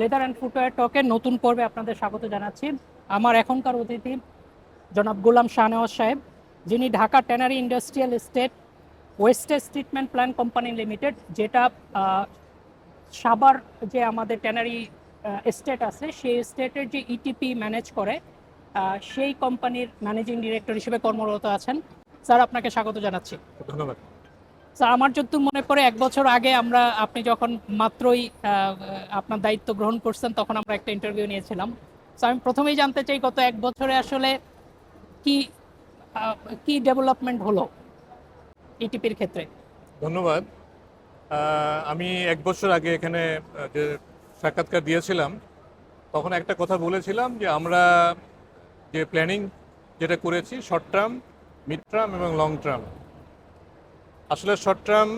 Leather and footwear টকের নতুন পর্বে আপনাদের স্বাগত জানাচ্ছি। আমার এখনকার অতিথি জনাব গোলাম শাহনেওয়াজ সাহেব, যিনি Dhaka tannery industrial estate wastage treatment plant company limited, যেটা সাভার যে আমাদের ট্যানারি এস্টেট আছে সেই এস্টেটের যে ইটিপি ম্যানেজ করে সেই কোম্পানির ম্যানেজিং ডিরেক্টর হিসেবে কর্মরত আছেন। স্যার, আপনাকে স্বাগত জানাচ্ছি। ধন্যবাদ। স্যার, আমার যতদূর মনে পড়ে 1 বছর আগে আপনি যখন মাত্রই আপনার দায়িত্ব গ্রহণ করছেন তখন আমরা একটা ইন্টারভিউ নিয়েছিলাম। স্যার, আমি প্রথমেই জানতে চাই গত 1 বছরে আসলে কি আহ, কি ডেভেলপমেন্ট হলো ইটিপির ক্ষেত্রে। ধন্যবাদ। আমি 1 বছর আগে এখানে যে সাক্ষাৎকার দিয়েছিলাম তখন একটা কথা বলেছিলাম যে আমরা যে প্ল্যানিং যেটা করেছি শর্ট টার্ম, মিড টার্ম এবং লং টার্ম। আসলে শর্ট টার্ম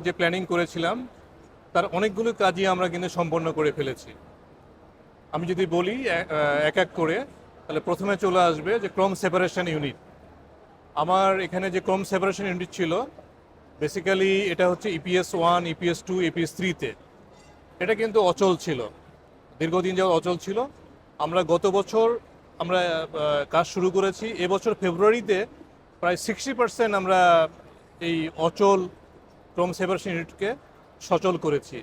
যে প্ল্যানিং করেছিলাম তার অনেকগুলো কাজই আমরা কিন্তু সম্পন্ন করে ফেলেছি। আমি যদি বলি এক এক করে, তাহলে প্রথমে চলে আসবে যে ক্রম সেপারেশন ইউনিট। আমার এখানে যে ক্রম সেপারেশন ইউনিট ছিল, বেসিক্যালি এটা হচ্ছে ইপিএস 1, ইপিএস 2, ইপিএস 3-তে। এটা কিন্তু অচল ছিল, দীর্ঘদিন যাবত অচল ছিল। আমরা গত বছর আমরা কাজ শুরু করেছি। এবছর ফেব্রুয়ারিতে প্রায় 60% আমরা এই অচল ক্রম সেপারেশন ইউনিটকে সচল করেছি।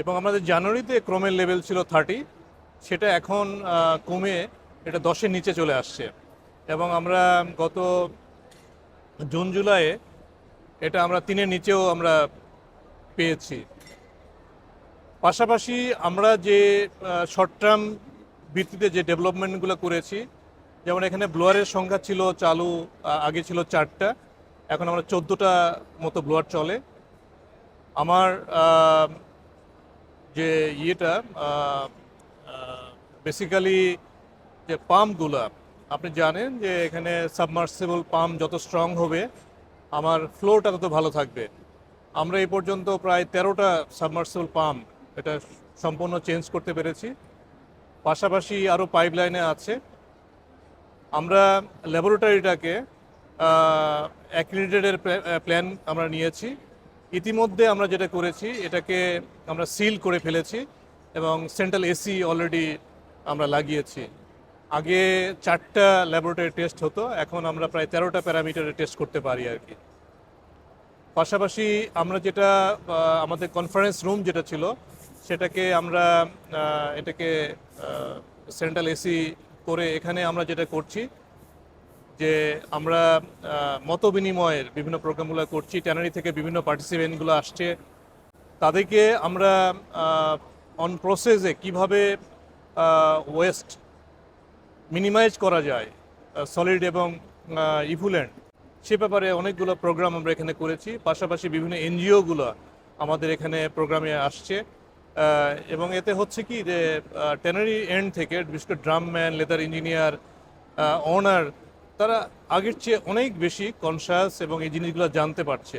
এবং আমাদের জানুয়ারিতে ক্রমের লেভেল ছিল 30, সেটা এখন কমে এটা 10-এর নিচে চলে আসছে। এবং আমরা গত জুন জুলাইয়ে এটা আমরা 3-এর নিচেও আমরা পেয়েছি। পাশাপাশি আমরা যে শর্ট টার্ম ভিত্তিতে যে ডেভেলপমেন্টগুলো করেছি, যেমন এখানে ব্লোয়ারের সংখ্যা ছিল চালু আগে ছিল 4টা, এখন আমরা 14টা মতো ব্লোয়ার চলে। আমার যে ইয়েটা বেসিক্যালি যে পাম্পগুলো, আপনি জানেন যে এখানে সাবমার্সিবল পাম্প যত স্ট্রং হবে আমার ফ্লোটা তত ভালো থাকবে। আমরা এই পর্যন্ত প্রায় 13টা সাবমার্সিবল পাম্প এটা সম্পূর্ণ চেঞ্জ করতে পেরেছি। পাশাপাশি আরও পাইপলাইনে আছে। আমরা ল্যাবরেটরিটাকে অ্যাক্রিডিটেডের প্ল্যান আমরা নিয়েছি। ইতিমধ্যে আমরা যেটা করেছি এটাকে আমরা সিল করে ফেলেছি এবং সেন্ট্রাল এসি অলরেডি আমরা লাগিয়েছি। আগে 4টা ল্যাবরেটরি টেস্ট হতো, এখন আমরা প্রায় 13টা প্যারামিটারে টেস্ট করতে পারি আর কি। পাশাপাশি আমরা যেটা আমাদের কনফারেন্স রুম যেটা ছিল সেটাকে আমরা এটাকে সেন্ট্রাল এসি করে এখানে আমরা যেটা করছি যে আমরা মত বিনিময়ের বিভিন্ন প্রোগ্রামগুলো করছি। ট্যানারি থেকে বিভিন্ন পার্টিসিপেন্টগুলো আসছে, তাদেরকে আমরা অন প্রসেসে কিভাবে ওয়েস্ট মিনিমাইজ করা যায়, সলিড এবং ইফুলেন্ট, সে ব্যাপারে অনেকগুলো প্রোগ্রাম আমরা এখানে করেছি। পাশাপাশি বিভিন্ন এনজিওগুলো আমাদের এখানে প্রোগ্রামে আসছে। এবং এতে হচ্ছে কি যে ট্যানারি এন্ড থেকে বিশেষ করে ড্রামম্যান, লেদার ইঞ্জিনিয়ার, ওনার, তারা আগের চেয়ে অনেক বেশি কনসাস এবং এই জিনিসগুলো জানতে পারছে।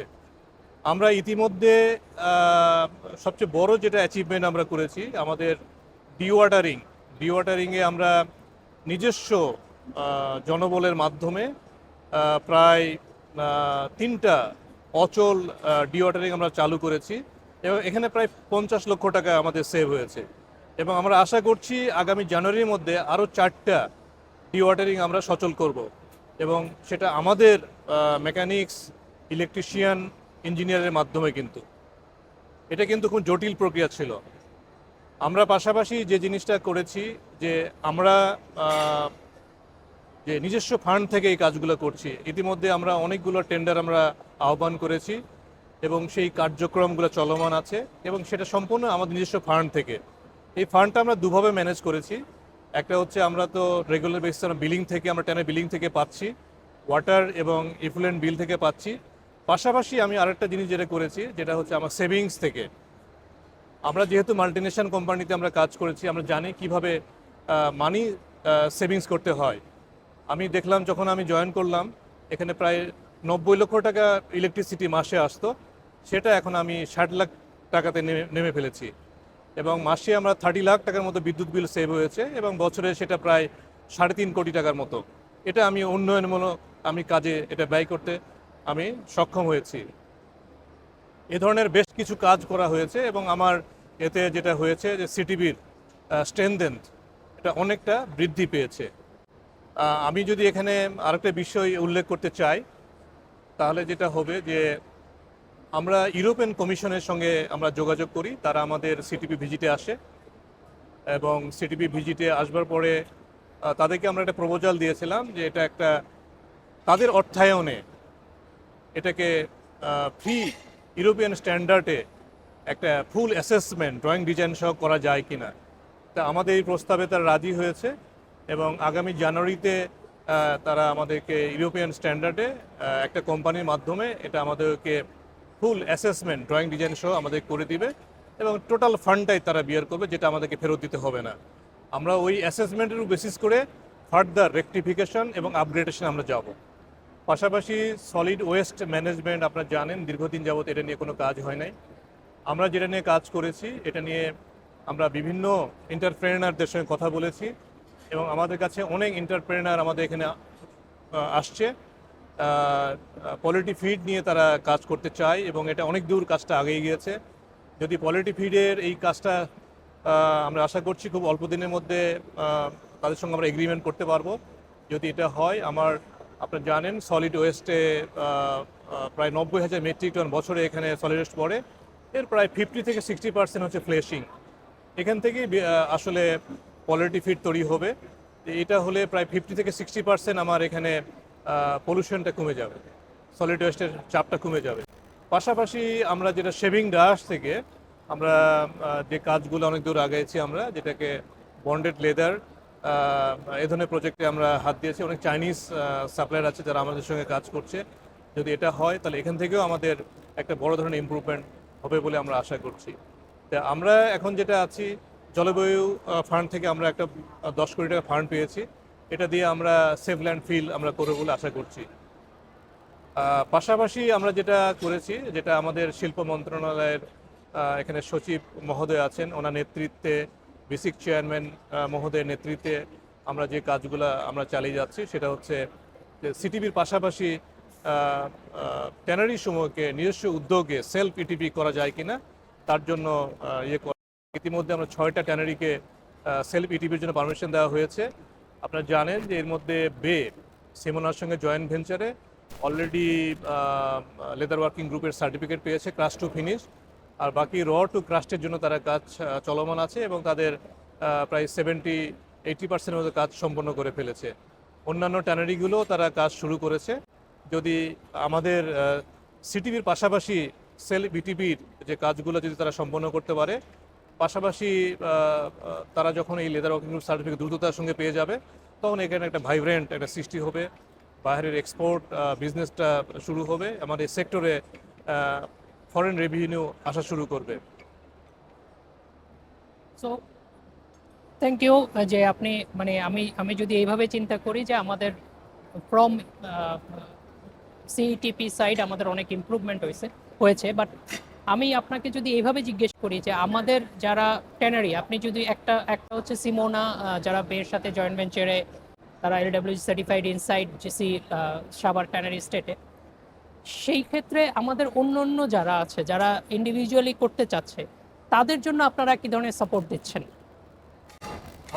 আমরা ইতিমধ্যে সবচেয়ে বড় যেটা অ্যাচিভমেন্ট আমরা করেছি, আমাদের ডিওয়াটারিংয়ে আমরা নিজস্ব জনবলের মাধ্যমে প্রায় 3টা অচল ডিওয়াটারিং আমরা চালু করেছি এবং এখানে প্রায় 50 লক্ষ টাকা আমাদের সেভ হয়েছে। এবং আমরা আশা করছি আগামী জানুয়ারির মধ্যে আরও 4টা ডিওয়াটারিং আমরা সচল করব এবং সেটা আমাদের মেকানিক্স, ইলেকট্রিশিয়ান, ইঞ্জিনিয়ারের মাধ্যমে। কিন্তু এটা কিন্তু খুব জটিল প্রক্রিয়া ছিল। আমরা পাশাপাশি যে জিনিসটা করেছি যে আমরা যে নিজস্ব ফান্ড থেকে এই কাজগুলো করছি। ইতিমধ্যে আমরা অনেকগুলো টেন্ডার আমরা আহ্বান করেছি এবং সেই কার্যক্রমগুলো চলমান আছে এবং সেটা সম্পূর্ণ আমাদের নিজস্ব ফান্ড থেকে। এই ফান্ডটা আমরা দুভাবে ম্যানেজ করেছি। একটা হচ্ছে আমরা তো রেগুলার বেসিসে আমরা বিলিং থেকে, আমরা ট্যানারি বিলিং থেকে পাচ্ছি, ওয়াটার এবং ইফুলেন্ট বিল থেকে পাচ্ছি। পাশাপাশি আমি আরেকটা জিনিস যেটা করেছি যেটা হচ্ছে আমার সেভিংস থেকে। আমরা যেহেতু মাল্টিনেশনাল কোম্পানিতে আমরা কাজ করেছি, আমরা জানি কিভাবে মানি সেভিংস করতে হয়। আমি দেখলাম যখন আমি জয়েন করলাম এখানে প্রায় 90 লক্ষ টাকা ইলেকট্রিসিটি মাসে আসতো, সেটা এখন আমি 60 লাখ টাকাতে নেমে ফেলেছি এবং মাসে আমরা 30 লাখ টাকার মতো বিদ্যুৎ বিল সেভ হয়েছে এবং বছরে সেটা প্রায় 3.5 কোটি টাকার মতো। এটা আমি উন্নয়নমূলক কাজে এটা ব্যয় করতে আমি সক্ষম হয়েছি। এ ধরনের বেশ কিছু কাজ করা হয়েছে এবং আমার এতে যেটা হয়েছে যে সিটিবির স্ট্রেনথেন্ড, এটা অনেকটা বৃদ্ধি পেয়েছে। আমি যদি এখানে আরেকটা বিষয় উল্লেখ করতে চাই, তাহলে যেটা হবে যে আমরা ইউরোপিয়ান কমিশনের সঙ্গে আমরা যোগাযোগ করি, তারা আমাদের সিটিপি ভিজিটে আসে এবং সিটিপি ভিজিটে আসবার পরে তাদেরকে আমরা একটা প্রপোজাল দিয়েছিলাম যে এটা একটা তাদের অর্থায়নে এটাকে ফ্রি ইউরোপিয়ান স্ট্যান্ডার্ডে একটা ফুল অ্যাসেসমেন্ট ড্রয়িং ডিজাইন সহ করা যায় কিনা। তা আমাদের এই প্রস্তাবে তারা রাজি হয়েছে এবং আগামী জানুয়ারিতে তারা আমাদেরকে ইউরোপিয়ান স্ট্যান্ডার্ডে একটা কোম্পানির মাধ্যমে এটা আমাদেরকে ফুল অ্যাসেসমেন্ট ড্রয়িং ডিজাইন সহ আমাদের করে দিবে এবং টোটাল ফান্ডটাই তারা বিয়ার করবে, যেটা আমাদেরকে ফেরত দিতে হবে না। আমরা ওই অ্যাসেসমেন্টের বেসিস করে ফার্দার রেকটিফিকেশন এবং আপগ্রেডেশন আমরা যাব। পাশাপাশি সলিড ওয়েস্ট ম্যানেজমেন্ট আপনারা জানেন দীর্ঘদিন যাবত এটা নিয়ে কোনো কাজ হয় নাই। আমরা যেটা নিয়ে কাজ করেছি এটা নিয়ে আমরা বিভিন্ন এন্টারপ্রেনারদের সঙ্গে কথা বলেছি এবং আমাদের কাছে অনেক এন্টারপ্রেনার আমাদের এখানে আসছে। কোয়ালিটি ফিড নিয়ে তারা কাজ করতে চায় এবং এটা অনেক দূর কাজটা আগিয়ে গিয়েছে। যদি কোয়ালিটি ফিডের এই কাজটা আমরা আশা করছি খুব অল্প দিনের মধ্যে তাদের সঙ্গে আমরা এগ্রিমেন্ট করতে পারবো। যদি এটা হয়, আপনারা জানেন সলিড ওয়েস্টে প্রায় 90,000 মেট্রিক টন বছরে এখানে সলিড ওয়েস্ট পড়ে, এর প্রায় 50 থেকে 60% হচ্ছে ফ্লেশিং। এখান থেকেই আসলে কোয়ালিটি ফিড তৈরি হবে। এটা হলে প্রায় 50 থেকে 60% আমার এখানে পলিউশনটা কমে যাবে, সলিড ওয়েস্টের চাপটা কমে যাবে। পাশাপাশি আমরা যেটা শেভিং ডাস্ট থেকে আমরা যে কাজগুলো অনেক দূর আগাইছি, আমরা যেটাকে বন্ডেড লেদার এই ধরনের প্রজেক্টে আমরা হাত দিয়েছি। অনেক চাইনিজ সাপ্লায়ার আছে যারা আমাদের সঙ্গে কাজ করছে। যদি এটা হয় তাহলে এখান থেকেও আমাদের একটা বড় ধরনের ইমপ্রুভমেন্ট হবে বলে আমরা আশা করছি। তা আমরা এখন যেটা আছি, জলবায়ু ফান্ড থেকে আমরা একটা 10 কোটি টাকা ফান্ড পেয়েছি। এটা দিয়ে আমরা সেভ ল্যান্ড ফিল আমরা করবো বলে আশা করছি। পাশাপাশি আমরা যেটা করেছি, যেটা আমাদের শিল্প মন্ত্রণালয়ের এখানে সচিব মহোদয় আছেন, ওনার নেতৃত্বে, বেসিক চেয়ারম্যান মহোদয়ের নেতৃত্বে আমরা যে কাজগুলো আমরা চালিয়ে যাচ্ছি সেটা হচ্ছে যে সিটিপির পাশাপাশি ট্যানারি সমূহকে নিজস্ব উদ্যোগে সেলফ ইটিপি করা যায় কিনা তার জন্য ইতিমধ্যে আমরা 6টা ট্যানারিকে সেলফ ইটিপির জন্য পারমিশন দেওয়া হয়েছে। আপনারা জানেন যে এর মধ্যে সিমোনার সঙ্গে জয়েন্ট ভেঞ্চারে অলরেডি লেদার ওয়ার্কিং গ্রুপের সার্টিফিকেট পেয়েছে ক্রাশ টু ফিনিশ, আর বাকি টু ক্রাস্টের জন্য তারা কাজ চলমান আছে এবং তাদের প্রায় 70-80% মতো কাজ সম্পন্ন করে ফেলেছে। অন্যান্য ট্যানারিগুলো তারা কাজ শুরু করেছে। যদি আমাদের সিটিপির পাশাপাশি সেলফ ইটিপির যে কাজগুলো যদি তারা সম্পন্ন করতে পারে, পাশাপাশি তারা যখন এই লেদার ওয়ার্কিং গ্রুপ সার্টিফিকেট দ্রুততার সঙ্গে পেয়ে যাবে, তখন এখানে একটা ভাইব্রেন্ট একটা সৃষ্টি হবে, বাইরের এক্সপোর্ট বিজনেসটা শুরু হবে, আমাদের সেক্টরে ফরেন রেভিনিউ আসা শুরু করবে। সো থ্যাংক ইউ যে আপনি মানে আমি যদি এইভাবে চিন্তা করি যে আমাদের ফ্রম সিইটিপি সাইড আমাদের অনেক ইমপ্রুভমেন্ট হয়েছে, বাট আমি আপনাকে যদি এইভাবে জিজ্ঞেস করি যে আমাদের যারা ট্যানারি, আপনি যদি একটা হচ্ছে সিমোনা যারা বের সাথে জয়েন্ট ভেঞ্চারে তারা LWG certified inside GC Savar tannery স্টেটে, সেই ক্ষেত্রে আমাদের অন্য যারা আছে যারা ইন্ডিভিজুয়ালি করতে চাচ্ছে তাদের জন্য আপনারা কি ধরনের সাপোর্ট দিচ্ছেন?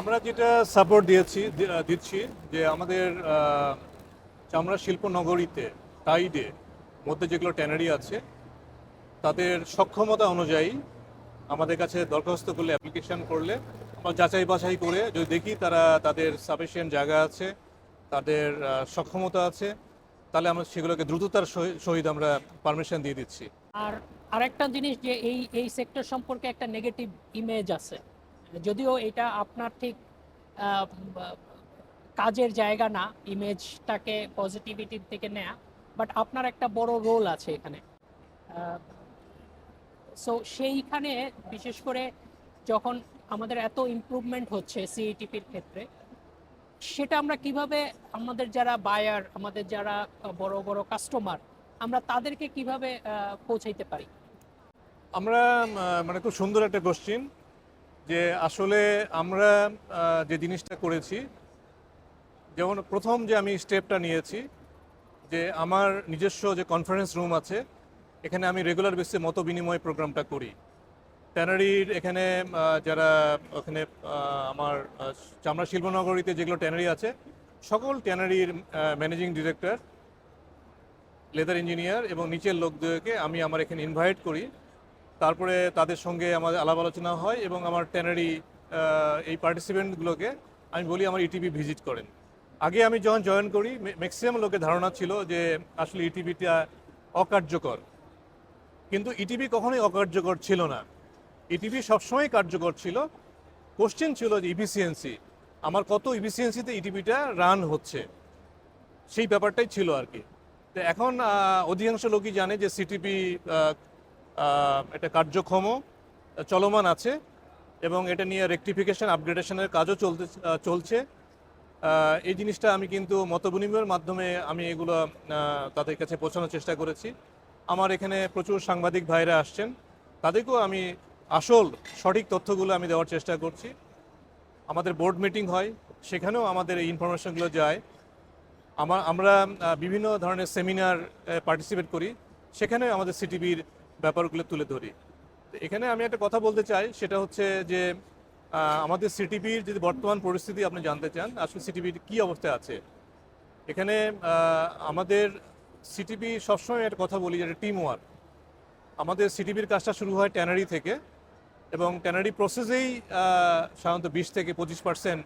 আমরা যেটা সাপোর্ট দিচ্ছি যে আমাদের চামড়া শিল্প নগরীতে টাইডে মধ্যে যেগুলো ট্যানারি আছে তাদের সক্ষমতা অনুযায়ী আমাদের কাছে দরখাস্ত করলে, অ্যাপ্লিকেশন করলে আমরা যাচাই বাছাই করে যদি দেখি তাদের সাফিসিয়েন্ট জায়গা আছে, তাদের সক্ষমতা আছে, তাহলে আমরা সেগুলোকে দ্রুততার সহিত আমরা পারমিশন দিয়ে দিচ্ছি। আর আরেকটা জিনিস যে এই সেক্টর সম্পর্কে একটা নেগেটিভ ইমেজ আছে, যদিও এটা আপনার ঠিক কাজের জায়গা না ইমেজটাকে পজিটিভিটির থেকে নেয়া, বাট আপনার একটা বড় রোল আছে এখানে। সো সেইখানে বিশেষ করে যখন আমাদের এত ইমপ্রুভমেন্ট হচ্ছে সিইটিপির ক্ষেত্রে, সেটা আমরা কিভাবে আমাদের যারা বায়ার, আমাদের যারা বড় বড় কাস্টমার, আমরা তাদেরকে কিভাবে পৌঁছাইতে পারি? আমরা মানে খুব সুন্দর একটা কোশ্চিন যে আসলে আমরা যে জিনিসটা করেছি, যেমন প্রথম যে আমি স্টেপটা নিয়েছি যে আমার নিজস্ব যে কনফারেন্স রুম আছে, এখানে আমি রেগুলার বেসিসে মত বিনিময় প্রোগ্রামটা করি ট্যানারির এখানে যারা ওখানে আমার চামড়া শিল্পনগরীতে যেগুলো ট্যানারি আছে সকল ট্যানারির ম্যানেজিং ডিরেক্টর, লেদার ইঞ্জিনিয়ার এবং নিচের লোকদেরকে আমি আমার এখানে ইনভাইট করি। তারপরে তাদের সঙ্গে আমাদের আলাপ আলোচনা হয় এবং আমার ট্যানারি এই পার্টিসিপেন্টগুলোকে আমি বলি আমার ইটিভি ভিজিট করেন। আগে আমি যখন জয়েন করি ম্যাক্সিমাম লোকের ধারণা ছিল যে আসলে ইটিভিটা অকার্যকর, কিন্তু ইটিভি কখনোই অকার্যকর ছিল না। ইটিভি সবসময় কার্যকর ছিল। কোশ্চেন ছিল যে ইফিসিয়েন্সি, আমার কত ইফিসিয়েন্সিতে ইটিভিটা রান হচ্ছে, সেই ব্যাপারটাই ছিল আর কি। তো এখন অধিকাংশ লোকই জানে যে সিটিভি এটা কার্যক্ষম, চলমান আছে এবং এটা নিয়ে রেকটিফিকেশন আপগ্রেডেশনের কাজও চলছে। এই জিনিসটা আমি কিন্তু মতবিনিময়ের মাধ্যমে আমি এগুলো তাদের কাছে পৌঁছানোর চেষ্টা করেছি। আমার এখানে প্রচুর সাংবাদিক ভাইরা আসছেন, তাদেরকেও আমি আসল সঠিক তথ্যগুলো আমি দেওয়ার চেষ্টা করছি। আমাদের বোর্ড মিটিং হয়, সেখানেও আমাদের এই ইনফরমেশনগুলো যায়। আমরা বিভিন্ন ধরনের সেমিনার পার্টিসিপেট করি, সেখানে আমাদের সিটিভির ব্যাপারগুলো তুলে ধরি। তো এখানে আমি একটা কথা বলতে চাই, সেটা হচ্ছে যে আমাদের সিটিভির যদি বর্তমান পরিস্থিতি আপনি জানতে চান, আসলে সিটিভির কী অবস্থায় আছে। এখানে আমাদের সিটিভি সবসময় একটা কথা বলি, যে টিম ওয়ার্ক। আমাদের সিটিভির কাজটা শুরু হয় ট্যানারি থেকে এবং ট্যানারি প্রসেসেই সাধারণত 20 থেকে 25%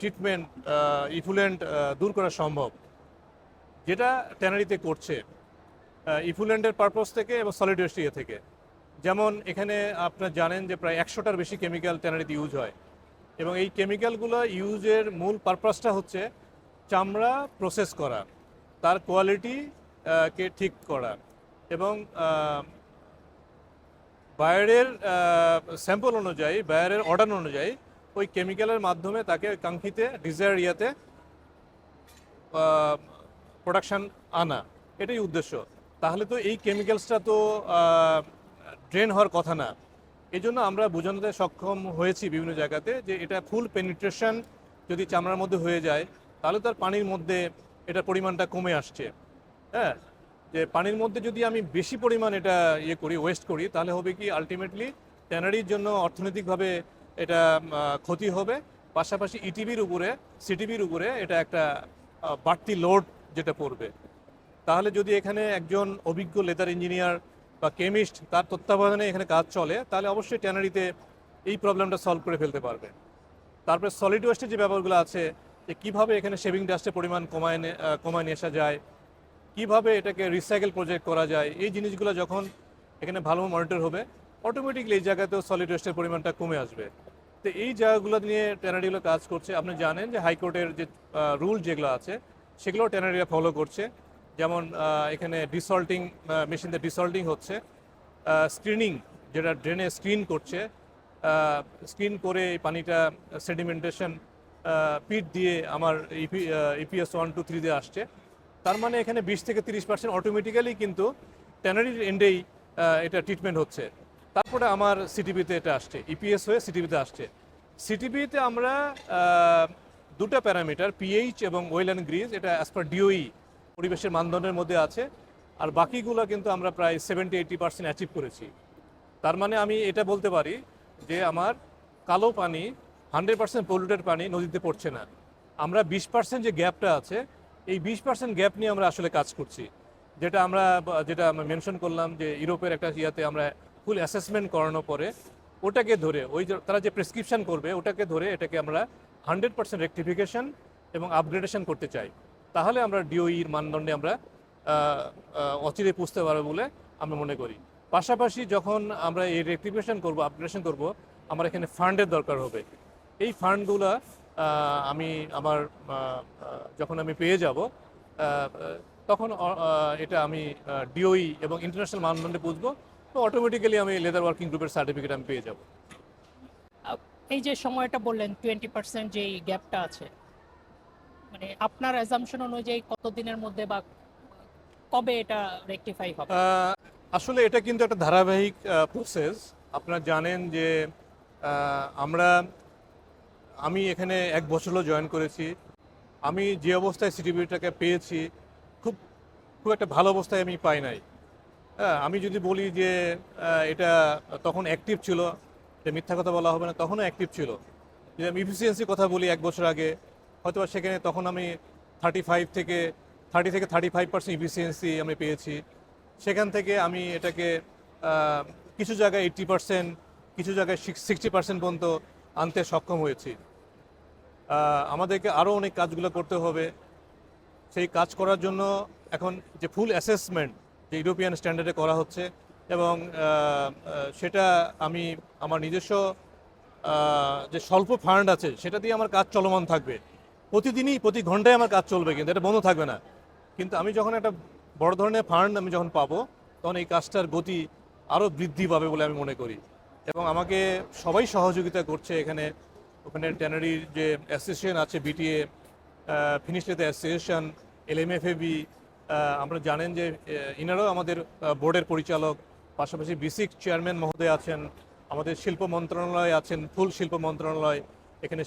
ট্রিটমেন্ট ইফুলেন্ট দূর করা সম্ভব, যেটা ট্যানারিতে করছে ইফুলেন্টের পারপোজ থেকে এবং সলিড ওয়েস্ট থেকে। যেমন এখানে আপনারা জানেন যে প্রায় 100টার বেশি কেমিক্যাল ট্যানারিতে ইউজ হয় এবং এই কেমিক্যালগুলো ইউজের মূল পারপাসটা হচ্ছে চামড়া প্রসেস করা, তার কোয়ালিটি কে ঠিক করা এবং বায়ারের স্যাম্পল অনুযায়ী, বায়ারের অর্ডার অনুযায়ী ওই কেমিক্যালের মাধ্যমে তাকে কাঙ্ক্ষিত ডিজায়ার ইয়াতে প্রোডাকশান আনা, এটাই উদ্দেশ্য। তাহলে তো এই কেমিক্যালসটা তো ড্রেন হওয়ার কথা না। এই জন্য আমরা বোঝানোতে সক্ষম হয়েছি বিভিন্ন জায়গাতে যে এটা ফুল পেনিট্রেশন যদি চামড়ার মধ্যে হয়ে যায়, তাহলে তার পানির মধ্যে এটার পরিমাণটা কমে আসছে। হ্যাঁ, যে পানির মধ্যে যদি আমি বেশি পরিমাণ এটা ওয়েস্ট করি, তাহলে হবে কি আলটিমেটলি ট্যানারির জন্য অর্থনৈতিকভাবে এটা ক্ষতি হবে, পাশাপাশি ইটিভির উপরে, সিটিভির উপরে এটা একটা বাড়তি লোড যেটা পড়বে। তাহলে যদি এখানে একজন অভিজ্ঞ লেদার ইঞ্জিনিয়ার বা কেমিস্ট তার তত্ত্বাবধানে এখানে কাজ চলে, তাহলে অবশ্যই ট্যানারিতে এই প্রবলেমটা সলভ করে ফেলতে পারবে। তারপরে সলিড ওয়েস্টের যে ব্যাপারগুলো আছে, যে কীভাবে এখানে শেভিং ডাস্টের পরিমাণ কমায় নিয়ে আসা যায়, কিভাবে এটাকে রিসাইকেল প্রজেক্ট করা যায়, এই জিনিসগুলো যখন এখানে ভালো মনিটর হবে, অটোমেটিকলি এই জায়গাতেও সলিড ওয়েস্টের পরিমাণটা কমে আসবে। তো এই জায়গাগুলো নিয়ে ট্যানারিগুলো কাজ করছে। আপনি জানেন যে হাইকোর্টের যে রুল যেগুলো আছে সেগুলো ট্যানারিরা ফলো করছে। যেমন এখানে ডিসল্টিং মেশিন দিয়ে ডিসল্টিং হচ্ছে, স্ক্রিনিং যেটা ড্রেনে স্ক্রিন করছে, স্ক্রিন করে এই পানিটা সেডিমেন্টেশন পিট দিয়ে আমার ইপিএস 1, 2, 3 দিয়ে আসছে। তার মানে এখানে 20 থেকে 30% অটোমেটিক্যালি কিন্তু ট্যানারির এন্ডেই এটা ট্রিটমেন্ট হচ্ছে। তারপরে আমার সিটিভিতে এটা আসছে, ইপিএস হয়ে সিটিভিতে আসছে। সিটিভিতে আমরা দুটো প্যারামিটার, পিএইচ এবং ওয়েল অ্যান্ড গ্রিজ, এটা অ্যাজ পার ডিওই পরিবেশের মানদণ্ডের মধ্যে আছে, আর বাকিগুলো কিন্তু আমরা প্রায় 70-80% অ্যাচিভ করেছি। তার মানে আমি এটা বলতে পারি যে আমার কালো পানি, 100% পলিউটেড পানি নদীতে পড়ছে না। আমরা 20% যে গ্যাপটা আছে, এই 20% গ্যাপ নিয়ে আমরা আসলে কাজ করছি। যেটা আমরা মেনশন করলাম যে ইউরোপের একটা ইয়াতে আমরা ফুল অ্যাসেসমেন্ট করানোর পরে ওটাকে ধরে তারা যে প্রেসক্রিপশন করবে ওটাকে ধরে এটাকে আমরা 100% রেকটিফিকেশন এবং আপগ্রেডেশন করতে চাই। তাহলে আমরা ডিওইর মানদণ্ডে আমরা অচিরে পুষতে পারবো বলে আমরা মনে করি। পাশাপাশি যখন আমরা এই রেকটিফিকেশন করবো, আপগ্রেডেশন করব, আমার এখানে ফান্ডের দরকার হবে। এই ফান্ডগুলো যখন আমি পেয়ে যাব, তখন এটা আমি ডিওই এবং ইন্টারন্যাশনাল মানদণ্ডে বুঝবো, তো অটোমেটিক্যালি আমি লেদার ওয়ার্কিং গ্রুপের সার্টিফিকেট আমি পেয়ে যাব। এই যে সময়টা বললেন 20% যেই গ্যাপটা আছে, মানে আপনার অ্যাজাম্পশন অনুযায়ী কতদিনের মধ্যে বা কবে এটা রেকটিফাই হবে? আসলে এটা কিন্তু একটা ধারাবাহিক প্রসেস। আপনারা জানেন যে আমি এখানে 1 বছর হলো জয়েন করেছি। আমি যে অবস্থায় সিটিভিটাকে পেয়েছি, খুব একটা ভালো অবস্থায় আমি পাই নাই। হ্যাঁ, আমি যদি বলি যে এটা তখন অ্যাক্টিভ ছিল, এটা মিথ্যা কথা বলা হবে না, তখনও অ্যাক্টিভ ছিল। যদি আমি ইফিসিয়েন্সি কথা বলি 1 বছর আগে, হয়তো বা সেখানে তখন আমি 30 থেকে 35% ইফিসিয়েন্সি আমি পেয়েছি। সেখান থেকে আমি এটাকে আহ, কিছু জায়গায় 80%, কিছু জায়গায় 60% পর্যন্ত আনতে সক্ষম হয়েছি। আমাদেরকে আরও অনেক কাজগুলো করতে হবে। সেই কাজ করার জন্য এখন যে ফুল অ্যাসেসমেন্ট যে ইউরোপিয়ান স্ট্যান্ডার্ডে করা হচ্ছে, এবং সেটা আমি আমার নিজস্ব যে স্বল্প ফান্ড আছে সেটা দিয়ে আমার কাজ চলমান থাকবে। প্রতিদিনই প্রতি ঘন্টায় আমার কাজ চলবে, কিন্তু এটা বন্ধ থাকবে না। কিন্তু আমি যখন একটা বড় ধরনের ফান্ড আমি যখন পাবো, তখন এই কাজটার গতি আরও বৃদ্ধি পাবে বলে আমি মনে করি। এবং আমাকে সবাই সহযোগিতা করছে এখানে। ওখানে ট্যানারির যে অ্যাসোসিয়েশন আছে, বিটিএ, ফিনিশ লেদার অ্যাসোসিয়েশন, এলএমএফএবি, আমরা জানেন যে ইনারাও আমাদের বোর্ডের পরিচালক। পাশাপাশি বিসিক চেয়ারম্যান মহোদয় আছেন, আমাদের শিল্প মন্ত্রণালয় আছেন, ফুল শিল্প মন্ত্রণালয়, এখানে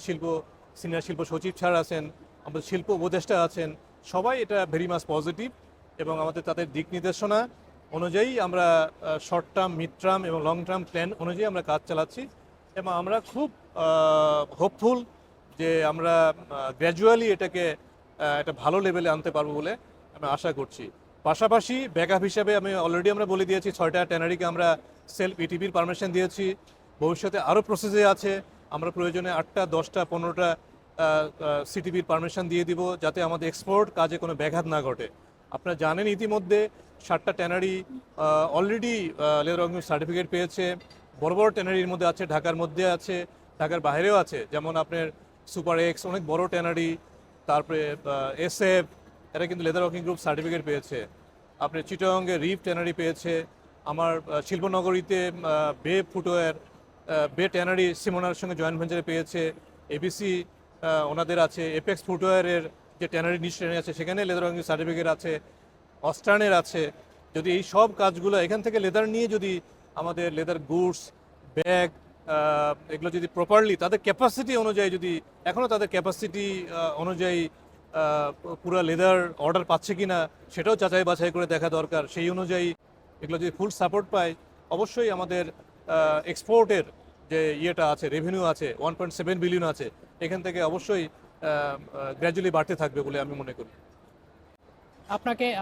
সিনিয়র শিল্প সচিব স্যার আছেন, আমাদের শিল্প উপদেষ্টা আছেন। সবাই এটা ভেরি মাচ পজিটিভ, এবং আমাদের তাদের দিক নির্দেশনা অনুযায়ী আমরা শর্ট টার্ম, মিড টার্ম এবং লং টার্ম প্ল্যান অনুযায়ী আমরা কাজ চালাচ্ছি। এবং আমরা খুব হোপফুল যে আমরা গ্র্যাজুয়ালি এটাকে একটা ভালো লেভেলে আনতে পারবো বলে আমি আশা করছি। পাশাপাশি ব্যাকআপ হিসাবে আমরা বলে দিয়েছি 6টা ট্যানারিকে আমরা সেলফ ইটিপির পারমিশন দিয়েছি। ভবিষ্যতে আরও প্রসেসে আছে, আমরা প্রয়োজনে 8টা, 10টা, 15টা সিটিপির পারমিশন দিয়ে দিব, যাতে আমাদের এক্সপোর্ট কাজে কোনো ব্যাঘাত না ঘটে। আপনারা জানেন ইতিমধ্যে 7টা tannery already leather organic certificate পেয়েছে। বড় বড় ট্যানারির মধ্যে আছে, ঢাকার মধ্যে আছে, ঢাকার বাইরেও আছে, যেমন আপনার সুপার এক্স, অনেক বড় ট্যানারি, তারপরে এসএফ, এরা কিন্তু লেদার ওয়ার্কিং গ্রুপ সার্টিফিকেট পেয়েছে। আপনার চিটাগংয়ে রিফ ট্যানারি পেয়েছে। আমার শিল্পনগরীতে বে ফুটওয়্যার, বে ট্যানারি সিমোনার সঙ্গে জয়েন্ট ভেঞ্চারে পেয়েছে। এবিসি ওনাদের আছে। এপেক্স ফুটওয়্যারের যে ট্যানারি নিচ ট্যানারি আছে, সেখানে লেদার ওয়ার্কিং সার্টিফিকেট আছে। অস্টার্নের আছে। যদি এই সব কাজগুলো এখান থেকে লেদার নিয়ে যদি আমাদের লেদার গুডস, ব্যাগ, এগুলো যদি প্রপারলি তাদের ক্যাপাসিটি অনুযায়ী, যদি এখনও তাদের ক্যাপাসিটি অনুযায়ী পুরো লেদার অর্ডার পাচ্ছে কিনা সেটাও যাচাই বাছাই করে দেখা দরকার। সেই অনুযায়ী এগুলো যদি ফুল সাপোর্ট পায়, অবশ্যই আমাদের এক্সপোর্টের যে ইয়েটা আছে, রেভিনিউ আছে, 1.7 বিলিয়ন আছে, এখান থেকে অবশ্যই গ্র্যাজুয়ালি বাড়তে থাকবে বলে আমি মনে করি।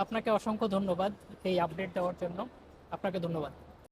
আপনাকে অসংখ্য ধন্যবাদ এই আপডেট দেওয়ার জন্য। আপনাকে ধন্যবাদ।